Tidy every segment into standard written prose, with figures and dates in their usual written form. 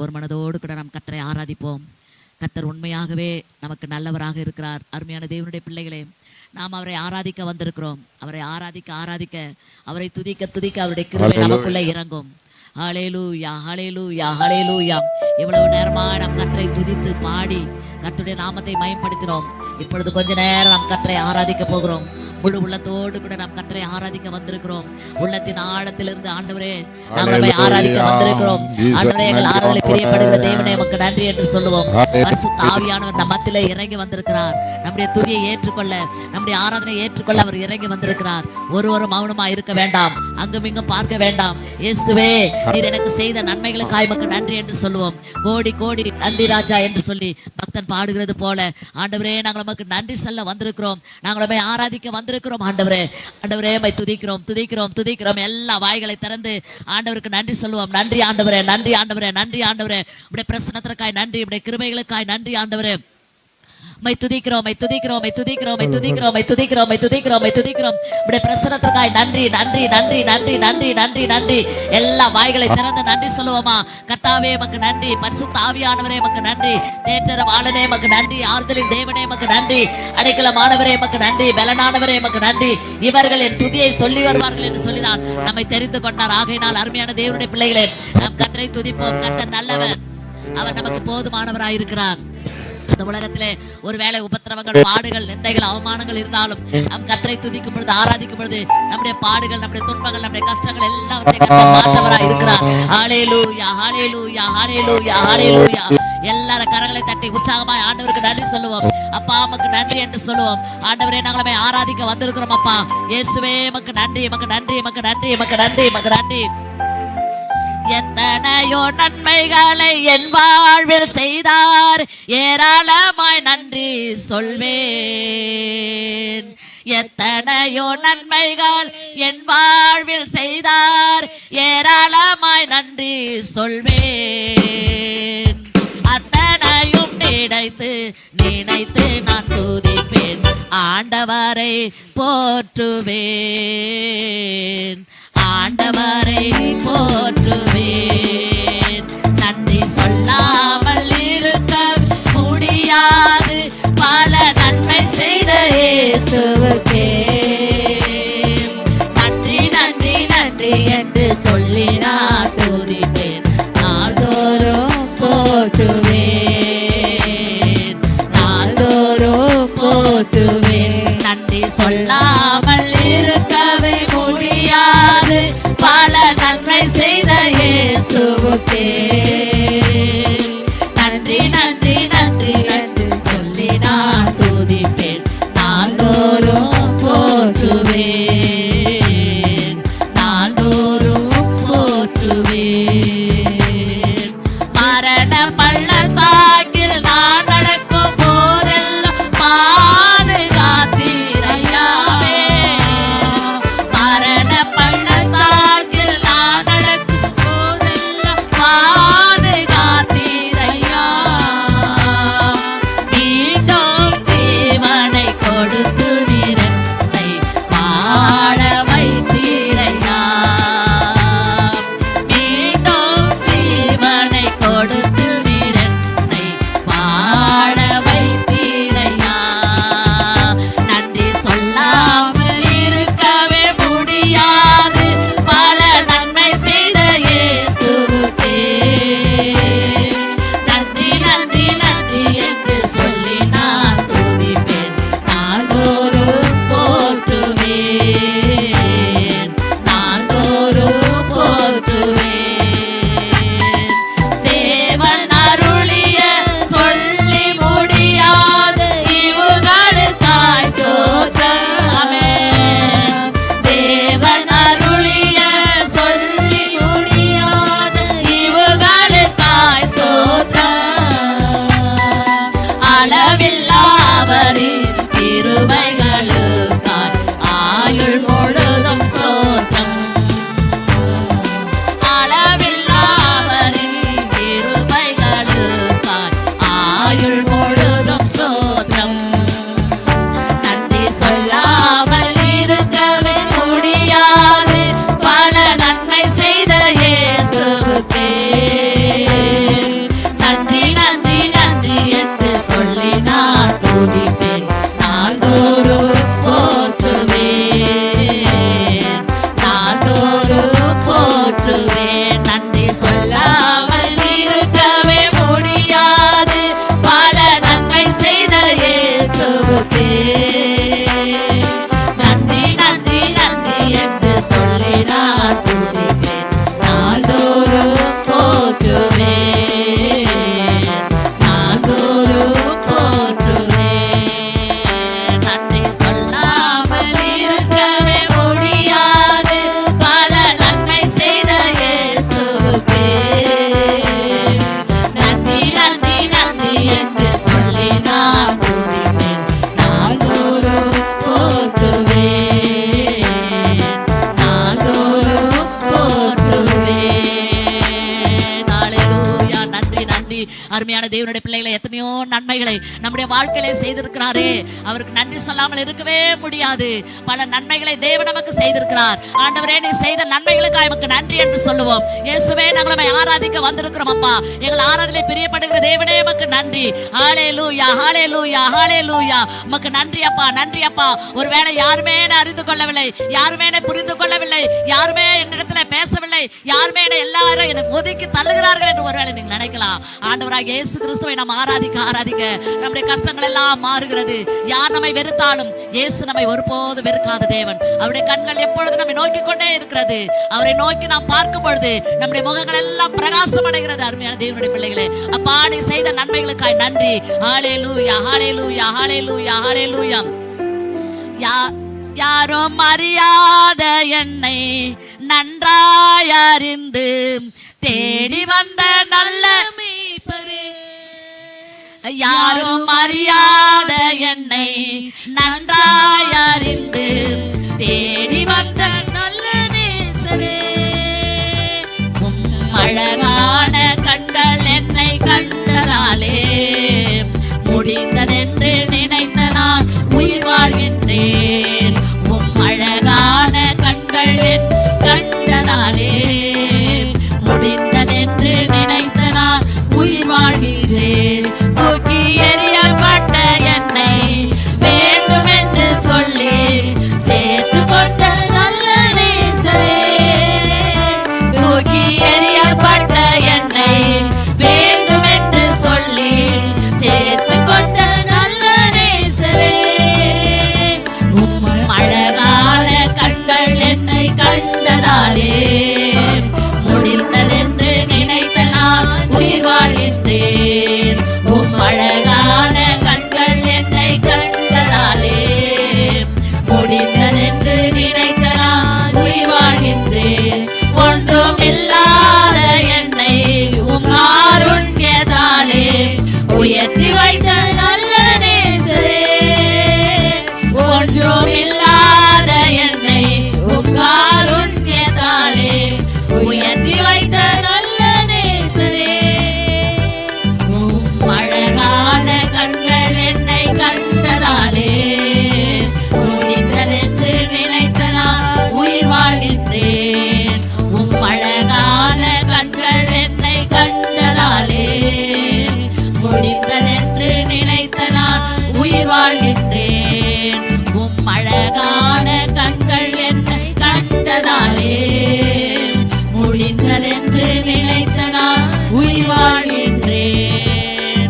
ஒரு மனதோடு கூட நாம் கர்த்தரை ஆராதிப்போம். கர்த்தர் உண்மையாகவே நமக்கு நல்லவராக இருக்கிறார். அருமையான தேவனுடைய பிள்ளைகளே, நாம் அவரை ஆராதிக்க வந்திருக்கிறோம். அவரை ஆராதிக்க ஆராதிக்க, அவரை துதிக்க துதிக்க அவருடைய கிருபை நமக்குள்ளே இறங்கும். ஹல்லேலூயா, ஹல்லேலூயா, ஹல்லேலூயா. இவ்வளவு நேரமாக நாம் கர்த்தரை துதித்து பாடி கர்த்தருடைய நாமத்தை மகிமைப்படுத்தினோம். இப்பொழுது கொஞ்ச நேரம் நாம் கர்த்தரை ஆராதிக்க போகிறோம். முழு உள்ளத்தோடு கூட நாம் கர்த்தரை ஆராதிக்க வந்திருக்கிறோம். உள்ளத்தின் ஆழத்திலிருந்து ஆண்டவரே நாங்கள் ஆராதிக்க வந்திருக்கிறோம். ஆண்டவரே, எங்கள் ஆராதனை பிரியப்படுகிற தேவனே உமக்கு நன்றி என்று சொல்லுவோம். பரிசுத்த ஆவியானவர் நம் மத்தியிலே இறங்கி வந்திருக்கிறார். நம்முடைய துதியை ஏற்றுக்கொள்ள, நம்முடைய ஆராதனை ஏற்றுக்கொள்ள அவர் இறங்கி வந்திருக்கிறார். ஒருவரும் மௌனமா இருக்க வேண்டாம், அங்கும் இங்கும் பார்க்க வேண்டாம். இயேசுவே, நீர் எனக்கு செய்த நன்மைகளுக்காய் உமக்கு நன்றி என்று சொல்லுவோம். கோடி கோடி நன்றி ராஜா என்று சொல்லி பக்தன் பாடுகிறது போல, ஆண்டவரே நாங்கள் உமக்கு நன்றி சொல்ல வந்திருக்கிறோம். நாங்கள் உம்மை ஆராதிக்க வந்திருக்கிறோம். ஆண்டவரே, ஆண்டவரே உம்மை துதிக்கிறோம் துதிக்கிறோம் துதிக்கிறோம். எல்லா வாய்களை திறந்து ஆண்டவருக்கு நன்றி சொல்லுவோம். நன்றி ஆண்டவரே, நன்றி ஆண்டவரே, நன்றி ஆண்டவரே. உம்முடைய பிரசன்னத்திற்காய் நன்றி, உம்முடைய கிருபைகளுக்காய் நன்றி ஆண்டவரே. மை துதிக்கிறோம், மை துதிக்கிறோம், மை துதிக்கிறோம், மை துதிக்கிறோம், மை துதிக்கிறோம், மை துதிக்கிறோம், மை துதிக்கிறோம். உம்முடைய பிரசன்னத்திற்காய் நன்றி நன்றி நன்றி நன்றி நன்றி நன்றி நன்றி. எல்லா வாய்களை திறந்து நன்றி சொல்லுவோமா? கர்த்தாவே உமக்கு நன்றி, பரிசுத்த ஆவியானவரே உமக்கு நன்றி, தேற்றரவாளனே உமக்கு நன்றி, ஆறுதலின் தேவனே உமக்கு நன்றி, அடைக்கலமானவரே உமக்கு நன்றி, பலனானவரே உமக்கு நன்றி. இவர்கள் என் துதியை சொல்லி வருவார்கள் என்று சொல்லிதான் நம்மை தெரிந்து கொண்டார். ஆகையினால் அருமையான தேவனுடைய பிள்ளைகளே, நாம் கர்த்தரை துதிப்போம். கர்த்தர் நல்லவர், அவர் நமக்கு போதுமானவராய் இருக்கிறார். அந்த உலகத்திலே ஒருவேளை உபத்திரவங்கள், பாடுகள், நிந்தைகள், அவமானங்கள் இருந்தாலும் நம் கர்த்தரை துதிக்கும் பொழுது, ஆராதிக்கும் பொழுது நம்முடைய பாடுகள், நம்முடைய துன்பங்கள், நம்முடைய கஷ்டங்கள் எல்லாவற்றையும் கர்த்தர் மாற்றவராய் இருக்கிறார். ஹல்லேலூயா, ஹல்லேலூயா, ஹல்லேலூயா, ஹல்லேலூயா. எல்லாரும் கரங்களை தட்டி உற்சாகமாய் ஆண்டவருக்கு நன்றி சொல்லுவோம். அப்பா உமக்கு நன்றி என்று சொல்லுவோம். ஆண்டவரே, நாங்களுமே ஆராதிக்க வந்திருக்கிறோம். அப்பா இயேசுவே உமக்கு நன்றி, உமக்கு நன்றி, உமக்கு நன்றி, உமக்கு நன்றி, உமக்கு நன்றி. எத்தனையோ நன்மைகளை என் வாழ்வில் செய்தார், ஏராளமாய் நன்றி சொல்வேன். எத்தனையோ நன்மைகள் என் வாழ்வில் செய்தார், ஏராளமாய் நன்றி சொல்வேன். அத்தனையும் நினைத்து நான் துதிப்பேன், ஆண்டவரை போற்றுவேன், ஆண்டவரை போற்றுவேன். நன்றி சொல்லாமல் இருக்க முடியாது, பல நன்மை செய்த இயேசுவுக்கே நன்றி நன்றி நன்றி என்று சொல்லி நான் துதிப்பேன், நாள்தோறும் போற்றுவேன், நாள்தோறும் போற்றுவேன். நன்றி சொல்லாமல் இருக்கவே முடியாது, பல நன்மை செய்த இயேசுவுக்கே அருமையான தேவனுடைய பிள்ளைகளை எத்தனையோ நன்மைகளை நம்முடைய வாழ்க்கையிலே செய்திருக்கிறாரே, அவருக்கு நன்றி சொல்லாமல் இருக்கவே முடியாது. பல நன்மைகளை தேவன் நமக்கு செய்திருக்கிறார். ஆண்டவரே, நீ செய்த நன்மைகளுக்கு நமக்கு நன்றி என்று சொல்லுவோம். இயேசுவே, நாங்கள் ஆராதிக்க வந்திருக்கிறோம் அப்பா. எங்கள் ஆராதனை பிரியப்படுகிற தேவனே உமக்கு நன்றி. ஹல்லேலூயா, ஹல்லேலூயா, ஹல்லேலூயா. உமக்கு நன்றி அப்பா, நன்றி அப்பா. ஒருவேளை யாருமே அறிந்து கொள்ளவில்லை, யாருமே புரிந்து கொள்ளவில்லை, யாருமே என்னிடத்துல பேசவில்லை, யாருமே எல்லாரும் எனக்கு ஒதுக்கி தள்ளுகிறார்கள் என்று ஒருவேளை நீங்க நினைக்கலாம். ஆண்டவராக இயேசு கிறிஸ்துவை நாம் ஆராதிக்க ஆராதிக்க நம்முடைய கஷ்டங்கள் எல்லாம் மாறுகிறது. யார் நம்மை வெறுத்தாலும் இயேசு நம்மை ஒருபோது வெறுக்காத தேவன். அவருடைய கண்கள் எப்பொழுது நம்மை நோக்கி கொண்டே இருக்கிறது. அவரை நோக்கி நாம் பார்க்கும் பொழுது நம்முடைய முகங்கள் எல்லாம் பிரகாசம் அடைகிறது. அருமையான தேவனுடைய பிள்ளைகளே, அப்பா நீ செய்த நன்மைகளுக்காய் நன்றி. ஹல்லேலூயா, ஹல்லேலூயா, ஹல்லேலூயா, ஹல்லேலூயா. யாரும் அறியாத என்னை நன்றாய் அறிந்து தேடி வந்த நல்ல மீட்பரே. யாரும் அறியாத என்னை நன்றாய் அறிந்து தேடி வந்த நல்ல நேசரே. அழகான கண்கள் என்னை கண்டதாலே முடிந்ததென்று நினைத்த நான் உயிர் வாழ்கின்றேன். அழகான கண்கள் என் கண்டதாலே முடிந்ததென்று நினைத்த நான் உயிர் வாழ்கின்றேன். தூக்கி எறியப்பட்ட என்னை வேண்டும் என்று சொல்லி சேர்த்து கொண்ட நல்ல நேசரே. தூக்கி எறியப்பட்ட என்னை வேண்டும் என்று சொல்லி சேர்த்து கொண்ட நல்ல நேசரே. அழகான கண்கள் என்னை கண்டதாலே முடிந்ததென்று நினைத்த நான் உயிர் வாழ்கின்றேன். அழகான கண்கள் என்னை கண்டதாலே முடிந்ததென்று நினைத்த நான் உயிர் வாழ்கின்றேன். ஒன்றும் இல்லாத என்னை காருண்யத்தாலே உயர்த்தி வைத்த நல்ல நேசரே. ஒன்றும் இல்லாத என்னை காருண்யத்தாலே உயர்த்தி வைத்த நல்ல நேசரே. அழகான கண்கள் என்னை கண்டதாலே முடிந்ததென்று நினைத்த நான் உயிர் வாழ்கின்றேன். அழகான கண்கள் என்னை கண்டதாலே முடிந்ததென்று நினைத்த நான் உயிர் வாழ்கின்றேன். அழகான கண்கள் என்னை கண்டதாலே முடிந்ததென்று நினைத்த நான் உயிர் வாழ்கின்றேன்.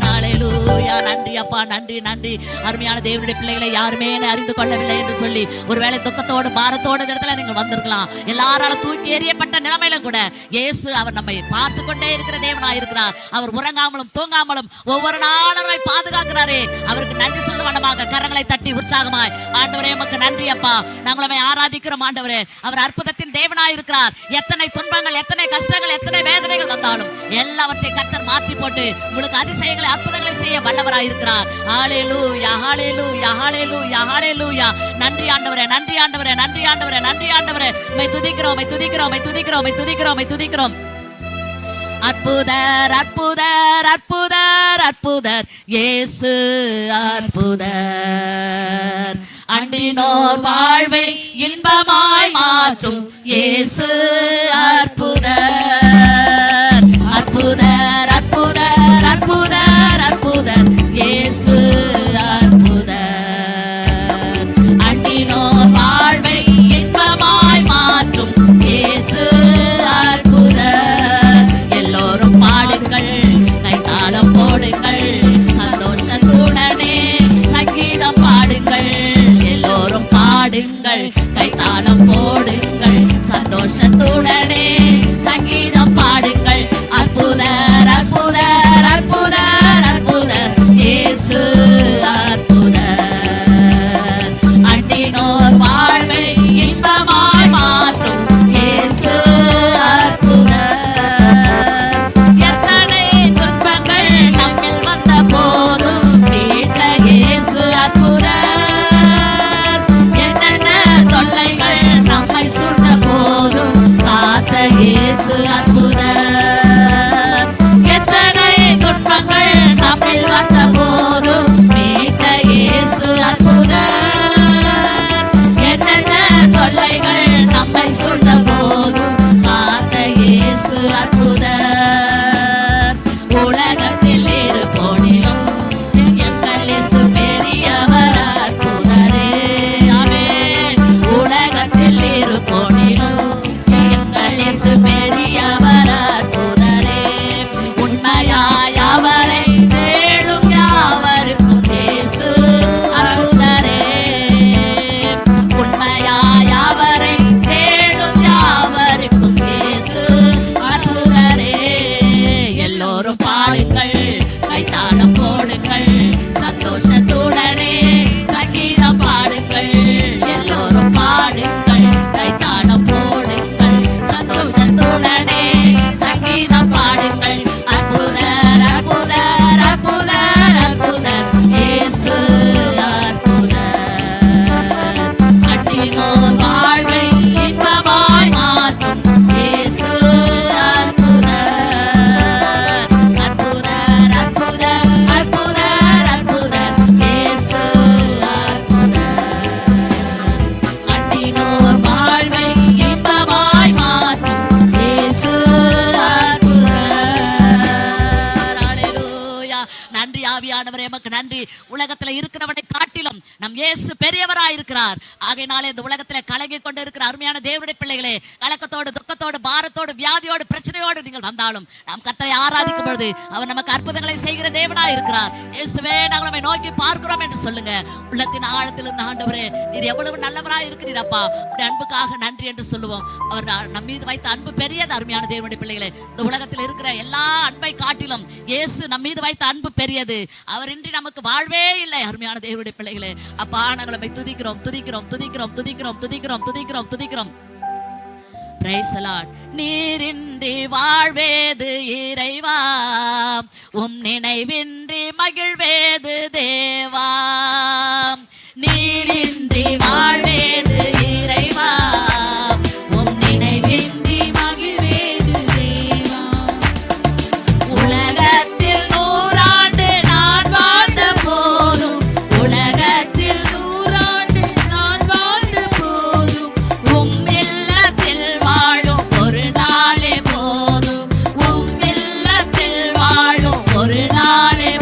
ஹல்லேலூயா. நன்றி அப்பா, நன்றி நன்றி. அருமையான தேவனுடைய பிள்ளைகளை யாருமே அறிந்து கொள்ளவில்லை என்று சொல்லி ஒருவேளை துக்கத்தோடு பாரத்தோடு இந்த இடத்துல நீங்கள் வந்திருக்கலாம். எல்லாராலும் தூக்கி எறியப்பட்ட நிலைமையில கூட இயேசு அவர் நம்மை பார்த்து கொண்டே இருக்கிற தேவனாய் இருக்கிறார். அவர் உறங்காமலும் தூங்காமலும் ஒவ்வொரு நாளும் நம்மை பாதுகாக்கிறாரே. அவருக்கு நன்றி சொல்ல வேண்டுமாக கரங்களை தட்டி உற்சாகமாய் ஆண்டவரே உமக்கு நன்றி அப்பா, நாங்களுமே ஆராதிக்கிறோம் ஆண்டவரே. அவர் அற்புதத்தின் தேவனாய் இருக்கிறார். எத்தனை துன்பங்கள், எத்தனை கஷ்டங்கள், எத்தனை வேதனைகள் வந்தாலும் எல்லாவற்றை கர்த்தர் மாற்றி போட்டு உங்களுக்கு அதிசயங்களை அற்புதங்களை செய்ய வல்லவராய் இருக்கிறார். ஹல்லேலூயா, ஹல்லேலூயா, ஹல்லேலூயா, ஹல்லேலூயா. நன்றி ஆண்டவரே, நன்றி ஆண்டவரே, நன்றி ஆண்டவரே, நன்றி ஆண்டவரே. உம்மை துதிக்கிறோம், உம்மை துதிக்கிறோம், உம்மை துதிக்கிறோம், உம்மை துதிக்கிறோம், உம்மை துதிக்கிறோம். அற்புதர், அற்புதர், அற்புதர், அற்புதர் இயேசு அற்புதர். அண்டினோர் வாழ்வை இன்பமாய் மாற்றும் இயேசு அற்புதர். அற்புதர், அற்புதர், அற்புதர், அற்புதர் இயேசு அற்புதர். அண்டினோர் வாழ்வை இன்பமாய் மாற்றும் இயேசு அற்புதர். எல்லோரும் பாடுங்கள், கைத்தாளம் போடுங்கள், சந்தோஷத்துடனே சங்கீதம் பாடுங்கள். எல்லோரும் பாடுங்கள், கைத்தாளம் போடுங்கள், சந்தோஷத்துடனே உண்மையாய் அவரை தேடும் யாவருக்கும் இயேசு அற்புதரே. உண்மையாய் அவரை தேடும் யாவருக்கும் இயேசு அற்புதரே. எல்லோரும் பாடுங்கள், கைத்தாளம் போடுங்கள், சந்தோஷத்துடனே சங்கீதம் பாடுங்கள். எல்லோரும் பாடுங்கள், கைத்தாளம் போடுங்கள், சந்தோஷத்துடனே சங்கீதம் பாடுங்கள். அற்புதர் அற்புதர் அற்புதர் அற்புதர் இயேசு அற்புதர். அட்டினோர் வாழ்வை இன்பமாய் மாற்றும் இயேசு அற்புதர். அற்புதர் அற்புதர் அற்புதர் அற்புதர் இயேசு அற்புதர். அட்டினோர் வாழ்வை இன்பமாய் மாற்றும் இயேசு அற்புதர். ஹல்லேலூயா. நன்றி ஆவியானவரே, எமக்கு நன்றி. உலகத்துல இருக்கிறவனை காட்டிலும் நம் இயேசு பெரியவராய் இருக்கிறார். ஆகையினாலே இந்த உலகத்துல கலங்கி கொண்டு இருக்கிற அருமையான தேவனுடைய பிள்ளைகளே, கலக்கத்தோடு துக்கத்தோடு பாரத்தோடு வியாதியோடு பிரச்சனையோடு நீங்கள் வந்தாலும் நாம் கர்த்தரை ஆராதிக்கும் பொழுது அவர் நமக்கு அற்புதங்களை செய்கிற தேவனாய் இருக்கிறார். இயேசுவே, நாங்கள் நம்மை நோக்கி பார்க்கிறோம் என்று சொல்லுங்க. உள்ளத்தின் ஆழத்திலிருந்து ஆண்டவரே, நீர் எவ்வளவு நல்லவராய் இருக்கிறீரப்பா, உடைய அன்புக்காக நன்றி என்று சொல்லுவோம். அவர் நம் மீது வைத்த அன்பு பெரியது. அருமையான தேவனுடைய பிள்ளைகளே, இந்த உலகத்தில் இருக்கிற எல்லா அன்பை காட்டிலும் இயேசு நம் மீது வைத்த அன்பு பெரியது. அவர் இன்றி நமக்கு வாழ்வே இல்லை. அருமையான தேவனுடைய பிள்ளைகளே, அப்பா நாங்கள் நம்மை துதிக்கிறோம் துதிக்கிறோம் துதிக்கிறோம் துதிக்கிறோம் துதிக்கிறோம் துதிக்கிறோம் துதிக்கிறோம். Praise the Lord. நீரின்றி வாழ்வேது இறைவா, நினைவின்றி மகிழ்வேது தேவா. நீரின்றி வாழ்வேது இறைவா, நினைவின்றி மகிழ்வேது தேவா. உலகத்தில் 100 ஆண்டு நான் வாழ்ந்த போதும், உலகத்தில் 100 ஆண்டு நான் வாழ்ந்த போதும், இல்லத்தில் வாழும் ஒரு நாளே போதும், இல்லத்தில் வாழும் ஒரு நாளே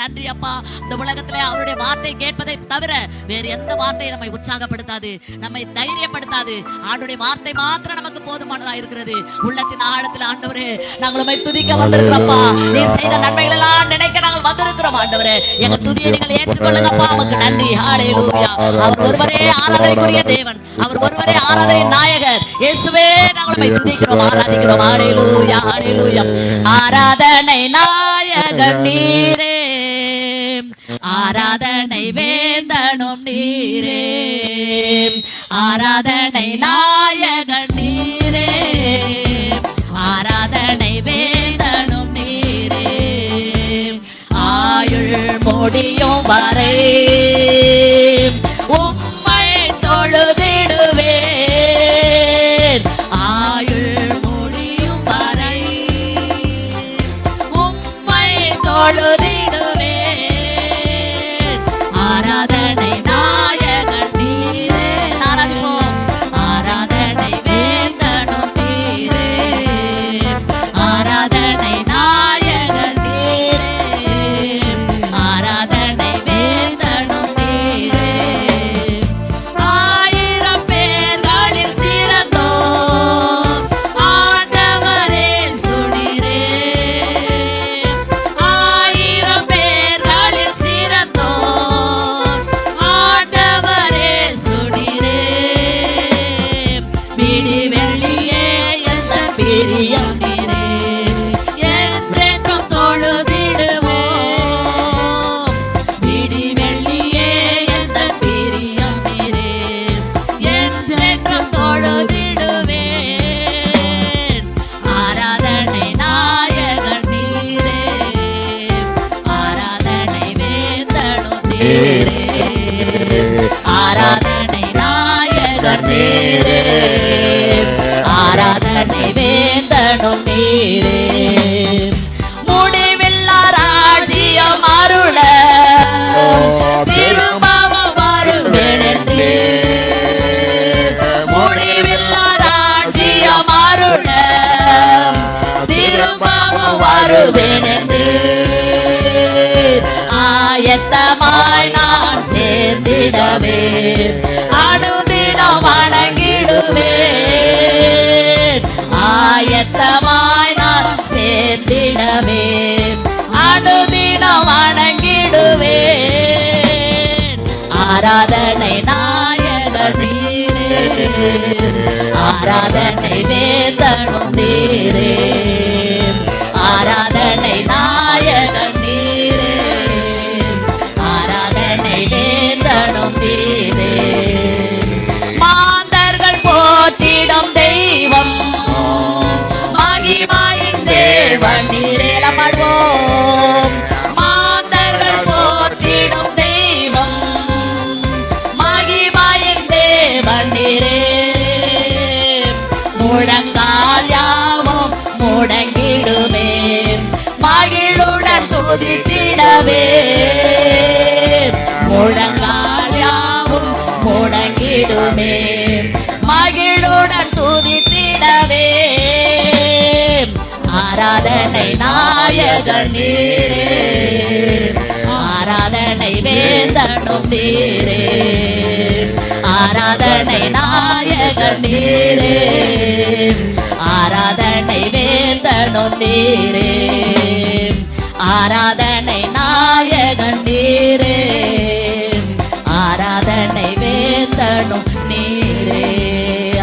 நன்றி அப்பா. இந்த உலகத்திலே அவருடைய வார்த்தை கேட்பதை தவிர வேறு எந்த வார்த்தை நம்மை உற்சாகப்படுத்தாது, நம்மை தைரியப்படுத்தாது. ஆண்டவருடைய வார்த்தை மாத்திரம் நமக்கு போதுமானதா இருக்கிறது. உள்ளத்தின் ஆழத்தில் ஆண்டவரே நாங்கள் உம்மை துதிக்க வந்திருக்கிறோம்ப்பா. நீர் செய்த நன்மைகள் எல்லாம் நினைக்க நாங்கள் வந்திருக்கிறோம் ஆண்டவரே. எங்க துதியை நீங்கள் ஏற்றுக்கொள்ளுங்கப்பா. உமக்கு நன்றி. ஹalleluya. அவர் ஒருவரே ஆராதனைக்குரிய தேவன், அவர் ஒருவரே ஆராதனை நாயகர். இயேசுவே நாங்கள் உம்மை துதிக்கிறோம், ஆராதிக்கிறோம். ஹalleluya, ஹalleluya. ஆராதனை நாயகன் நீரே, ஆராதனை வேந்தனும் நீரே, ஆராதனை நாயகன் நீரே, ஆராதனை வேந்தனும் நீரே. ஆயுள் முடியும் வரை உம்மை தொழுதிடுவேன். ஆயுள் முடியும் வரை உம்மை தொழுதிடுவேன். ஆராதனை நாயகன் நீரே, ஆராதிப்போம். ஆராதனை வேந்தனும் நீரே, ஆராதனை நாயகன் நீரே, ஆராதனை வேந்தனும் நீரே. ஆயிரம் பேர்களில் சிறந்தோர் ஆண்டவரே சுடீரே, ஆயிரம் பேர்களில் சிறந்தோர் ஆண்டவரே சுடீரே. விடி வெள்ளியே எந்த பிரியம் நீரே, என்றென்றும் தொழுதிடுவோம். விடி வெள்ளியே எந்த பிரியம் நீரே, என்றென்றும் தொழுதிடுவேன். ஆராதனை நாயகன் நீரே, ஆராதனை வேந்தனும் நீரே, ஆராதனை நாயகன் நீரே, ஆராதனை வேந்தனும் நீரே. முடிவில்லா ராஜ்யம் அருள திரும்பவும் வருவேனென்றே, முடிவில்லா ராஜ்யம் அருள திரும்பவும் வருவேனென்றே. ஆயத்தமாய் நான் சேர்ந்திடவே அனுதினம் வணங்கிடுவேன். ஆயத்தமாய் நான் சேர்ந்திடவே அனுதினம் வணங்கிடுவேன். ஆராதனை நாயகன் நீரே, ஆராதனை வேந்தனும் நீரே, ஆராதனை நாயகன் நீரே, ஆராதனை வேந்தனும் நீரே. மாந்தர்கள் போற்றிடும் தெய்வம் மகிமையின் தேவன் நீரே. பாடுவோம். மாந்தர்கள் போற்றிடும் தெய்வம் மகிமையின் தேவன் நீரே. முழங்கால் யாவும் முடங்கிடுமே, மகிழுடன் துதித்திடவே. முழங்கால் யாவும் முடங்கிடுமே, மகிழுடன் துதித்திடவே. ஆராதனை நாயகன் நீரே, ஆராதனை வேந்தனும் நீரே, ஆராதனை நாயகன் நீரே, ஆராதனை வேந்தனும் நீரே, ஆராதனை நாயகன் நீரே, ஆராதனை வேந்தனும் நீரே.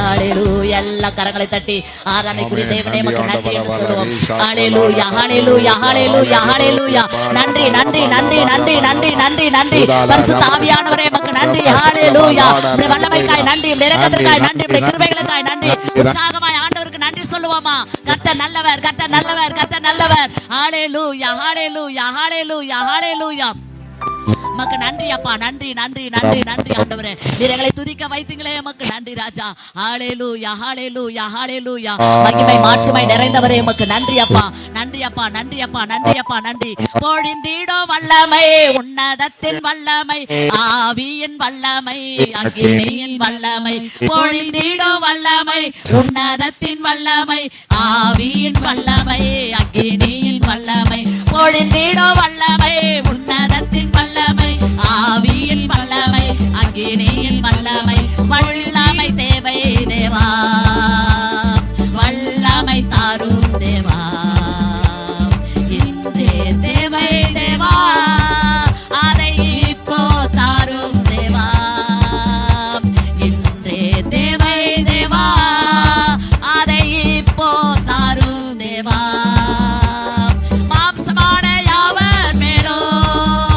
ஹalleluya. எல்லா கரங்களை தட்டி ஆராதனைக்குரிய தேவனே உமக்கு நன்றி என்று சொல்லுவோம். ஹalleluya, ஹalleluya, ஹalleluya, ஹalleluya. நன்றி நன்றி நன்றி நன்றி நன்றி நன்றி நன்றி. பரிசுத்த ஆவியானவரே உமக்கு நன்றி. ஹalleluya. உம்முடைய வல்லமைக்காய் நன்றி, உம்முடைய இரக்கத்திற்காய் நன்றி, உம்முடைய கிருபைகளுக்காய் நன்றி. உற்சாகமாய் ஆண்டவருக்கு நன்றி சொல்லுவோமா? கர்த்தர் நல்லவர், கர்த்தர் நல்லவர், கர்த்தர் நல்லவர். ஹalleluya, ஹalleluya, ஹalleluya, ஹalleluya. உமக்கு நன்றி அப்பா, நன்றி நன்றி நன்றி நன்றி ஆண்டவரே. நீர் எங்களை துதிக்க வைத்தீங்களே, உமக்கு நன்றி ராஜா. ஹalleluya, ஹalleluya, ஹalleluya. மகிமை மாட்சிமை நிறைந்தவரே உமக்கு நன்றி அப்பா, நன்றி அப்பா, நன்றி அப்பா, நன்றி அப்பா, நன்றி. பொழிந்திடும் வல்லமை, உன்னதத்தின் வல்லமை, ஆவியின் வல்லமை, அக்கினியின் வல்லமை. பொழிந்திடும் வல்லமை, உன்னதத்தின் வல்லமை, ஆவியின் வல்லமை, அக்கினியின் வல்லமை. பொழிந்திடும் வல்லமை, உன்னத அக்கினியின் வல்லமை வல்லமை தேவை தேவா வல்லமை தாரும் தேவா இன்றே தேவை தேவா அதை இப்போ தாரும் தேவா இன்றே தேவை தேவா அதை இப்போ தாரும் தேவா மாம்சமான யாவர் மேலோ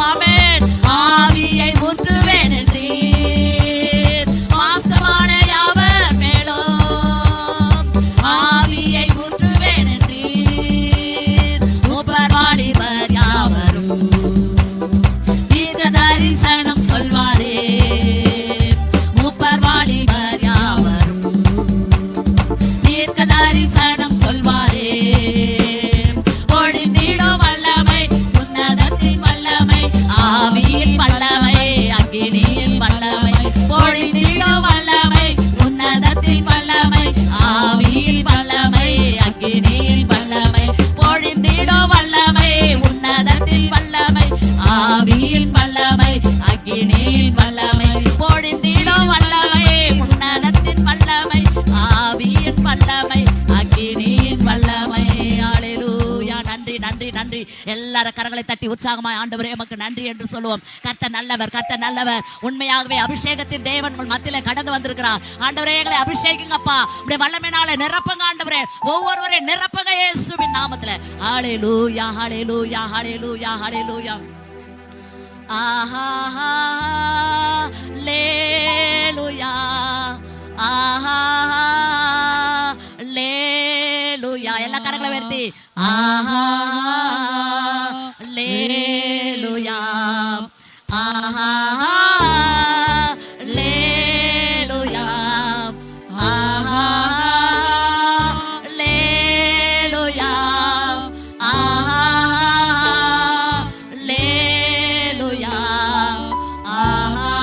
ஆமென் ஆவியை ஊற்றுவேன் என்றீர் மாம்சமான யாவர் மேலோ ஆவியை ஊற்றுவேன் என்றீர் மூப்பர் வாலிபர் யாவரும் தீர்க்க தரிசனம் சொல்வாரே மூப்பர் வாலிபர் யாவரும் தீர்க்க தரிசனம் சொல்வாரே பொழிந்திடும் வல்லமை உன்னதத்தின் வல்லமை ஆவியின் வல்லமை அக்கினியின் வல்லமை பொழிந்திடும் வல்லமை உன்னதத்தின் வல்லமை ஆவியின் வல்லமை அக்கினியின் வல்லமை பொழிந்திடும் வல்லமை உன்னதத்தின் வல்லமை ஆவியின் வல்லமை அக்கினியின் வல்லமை பொழிந்திடும் வல்லமை உன்னதத்தின் வல்லமை ஆவியின் வல்லமை அக்கினியின் வல்லமை ஹல்லேலூயா நன்றி நன்றி நன்றி எல்லாரும் கரங்களை தட்டி உற்சாகமாய் ஆண்டவரே உமக்கு நன்றி என்று சொல்லுவோம் கர்த்தர் நல்லவர் கர்த்தர் நல்லவர் உண்மையாகவே அபிஷேகத்தின் தேவன் உங்கள் மத்தியில கடந்து வந்திருக்கிறார் ஆண்டவரே எங்களை அபிஷேகிங்கப்பா உடைய வல்லமையினால நிரப்புங்க ஆண்டவரே ஒவ்வொருவரையும் நிரப்புங்க இயேசுவின் நாமத்துல ஹல்லேலூயா ஹல்லேலூயா ஹல்லேலூயா ஹல்லேலூயா ஆஹா ஹல்லேலூயா ஆஹா ஹல்லேலூயா எல்லா கரங்களை உயர்த்தி ஆஹா ஹல்லேலூயா ஆஹா ஹல்லேலூயா ஆஹா ஹல்லேலூயா ஆஹா ஹல்லேலூயா ஆஹா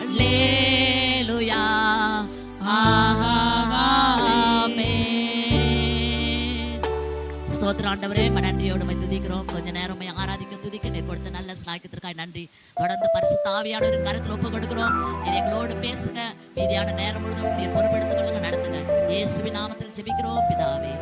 ஹல்லேலூயா ஸ்தோத்திரம் ஆண்டவரே நன்றியோடு உம்மை துதிக்கிறோம் கொஞ்ச நேரம் உம்மை ஆராதிக்க துதிக்க நீர் கொடுத்த நல்ல ஸ்லாக்கியத்திற்காக நன்றி தொடர்ந்து பரிசுத்த ஆவியானவரின் கரத்தில் ஒப்பு கொடுக்கிறோம் நீர் எங்களோடு பேசுங்க மீதியான நேரம் முழுதும் நீர் பொறுப்பெடுத்துக் கொள்ளுங்க நடத்துங்க இயேசுவின் நாமத்தில் ஜெபிக்கிறோம் பிதாவே